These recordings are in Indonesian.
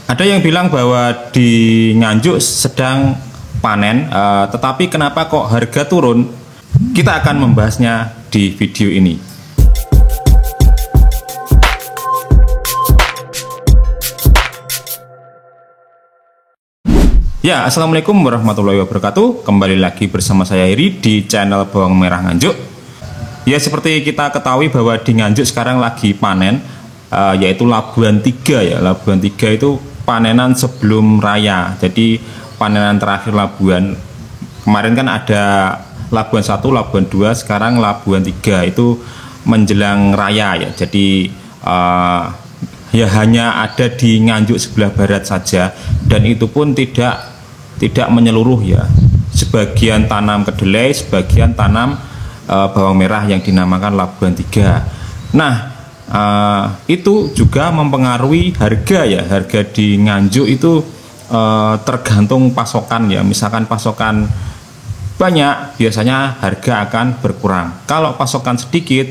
Ada yang bilang bahwa di Nganjuk sedang panen, tetapi kenapa kok harga turun? Kita akan membahasnya di video ini. Ya, assalamualaikum warahmatullahi wabarakatuh. Kembali lagi bersama saya Heri di channel Bawang Merah Nganjuk. Ya, seperti kita ketahui bahwa di Nganjuk sekarang lagi panen, yaitu Labuan 3 ya. Labuan 3 itu panenan sebelum raya. Jadi panenan terakhir Labuan. Kemarin kan ada Labuan 1, Labuan 2, sekarang Labuan 3 itu menjelang raya ya. Jadi ya hanya ada di Nganjuk sebelah barat saja, dan itu pun tidak menyeluruh ya. Sebagian tanam kedelai, sebagian tanam bawang merah yang dinamakan Labuan 3. Nah, itu juga mempengaruhi harga ya. Harga di Nganjuk itu tergantung pasokan ya. Misalkan pasokan banyak, biasanya harga akan berkurang. Kalau pasokan sedikit,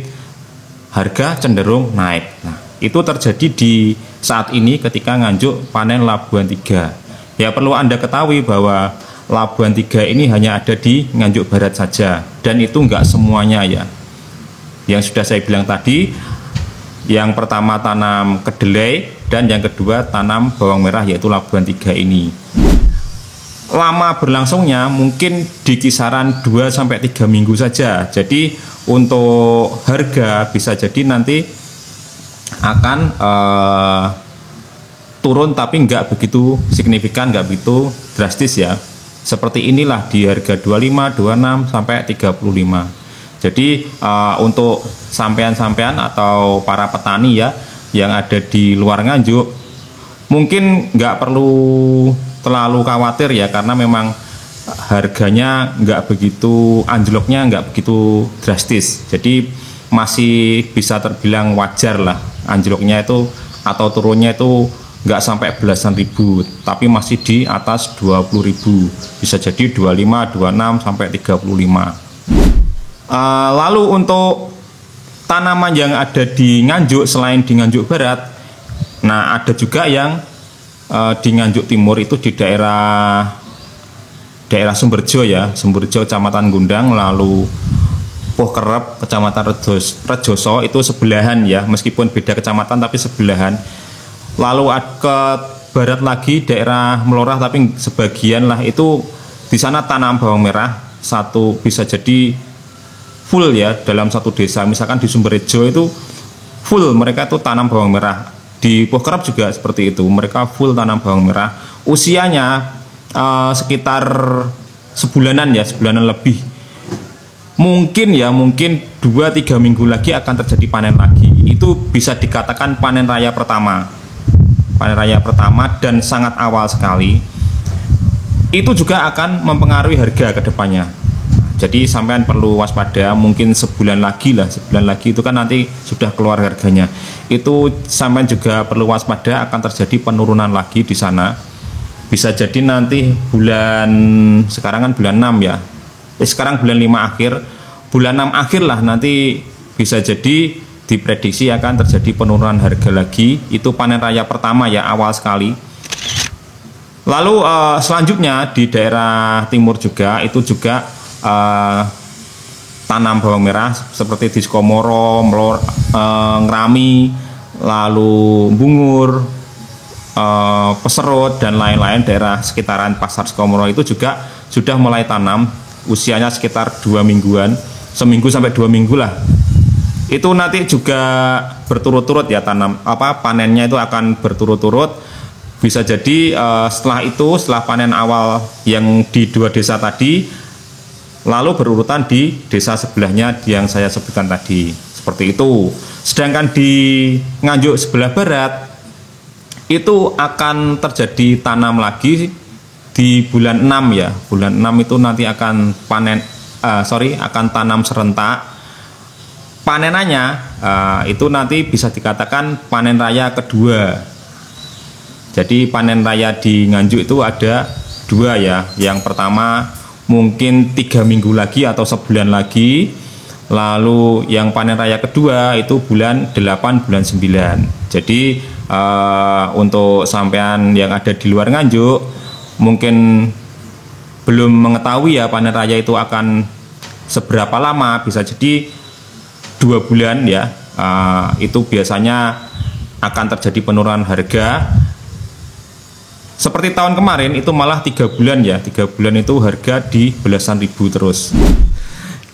harga cenderung naik. Nah, itu terjadi di saat ini ketika Nganjuk panen Labuan 3. Ya, perlu Anda ketahui bahwa Labuan 3 ini hanya ada di Nganjuk Barat saja, dan itu enggak semuanya ya. Yang sudah saya bilang tadi, yang pertama tanam kedelai, dan yang kedua tanam bawang merah, yaitu Labuan 3 ini. Lama berlangsungnya mungkin di kisaran 2-3 minggu saja. Jadi untuk harga bisa jadi nanti akan turun, tapi nggak begitu signifikan, nggak begitu drastis ya. Seperti inilah di harga 25, 26 sampai 35. Jadi untuk sampean-sampean atau para petani ya yang ada di luar Nganjuk, mungkin nggak perlu terlalu khawatir ya, karena memang harganya nggak begitu, anjloknya nggak begitu drastis. Jadi masih bisa terbilang wajar lah anjloknya itu, atau turunnya itu nggak sampai belasan ribu, tapi masih di atas 20.000, bisa jadi 25, 26 sampai 35. Lalu untuk tanaman yang ada di Nganjuk selain di Nganjuk Barat, nah ada juga yang di Nganjuk Timur, itu di daerah Sumberjo ya, Sumberjo Kecamatan Gundang, lalu Pohkerep Kecamatan Rejoso, itu sebelahan ya, meskipun beda kecamatan tapi sebelahan. Lalu ke barat lagi daerah Melorah, tapi sebagian lah itu di sana tanam bawang merah, satu bisa jadi full ya dalam satu desa. Misalkan di Sumberjo itu full mereka itu tanam bawang merah. Di Pohkerep juga seperti itu, mereka full tanam bawang merah. Usianya sekitar sebulanan ya, sebulanan lebih. Mungkin 2-3 minggu lagi akan terjadi panen lagi. Itu bisa dikatakan panen raya pertama. Panen raya pertama dan sangat awal sekali. Itu juga akan mempengaruhi harga ke depannya. Jadi sampean perlu waspada, mungkin sebulan lagi itu kan nanti sudah keluar harganya. Itu sampean juga perlu waspada, akan terjadi penurunan lagi di sana. Bisa jadi nanti sekarang kan bulan 6 ya. Sekarang bulan 5 akhir, bulan 6 akhir lah nanti bisa jadi diprediksi akan terjadi penurunan harga lagi. Itu panen raya pertama ya, awal sekali. Lalu selanjutnya di daerah timur juga, itu juga tanam bawang merah seperti di Sukomoro, Ngrami, lalu Bungur, Peserut dan lain-lain. Daerah sekitaran Pasar Sukomoro itu juga sudah mulai tanam, usianya sekitar 2 mingguan, seminggu sampai 2 minggu lah. Itu nanti juga berturut-turut ya, panennya itu akan berturut-turut. Bisa jadi setelah panen awal yang di 2 desa tadi, lalu berurutan di desa sebelahnya yang saya sebutkan tadi, seperti itu. Sedangkan di Nganjuk sebelah barat itu akan terjadi tanam lagi di bulan 6 ya. Bulan 6 itu nanti akan akan tanam serentak. Panenannya itu nanti bisa dikatakan panen raya kedua. Jadi panen raya di Nganjuk itu ada 2 ya. Yang pertama mungkin 3 minggu lagi atau sebulan lagi. Lalu yang panen raya kedua itu bulan 8, bulan 9. Jadi untuk sampean yang ada di luar Nganjuk mungkin belum mengetahui ya panen raya itu akan seberapa lama, bisa jadi 2 bulan ya. Itu biasanya akan terjadi penurunan harga. Seperti tahun kemarin itu malah 3 bulan ya, 3 bulan itu harga di belasan ribu terus.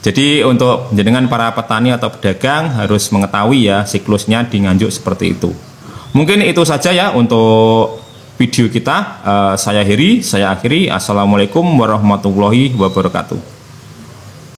Jadi untuk jenengan para petani atau pedagang harus mengetahui ya siklusnya di Nganjuk seperti itu. Mungkin itu saja ya untuk video kita. Saya Heri, saya akhiri. Assalamualaikum warahmatullahi wabarakatuh.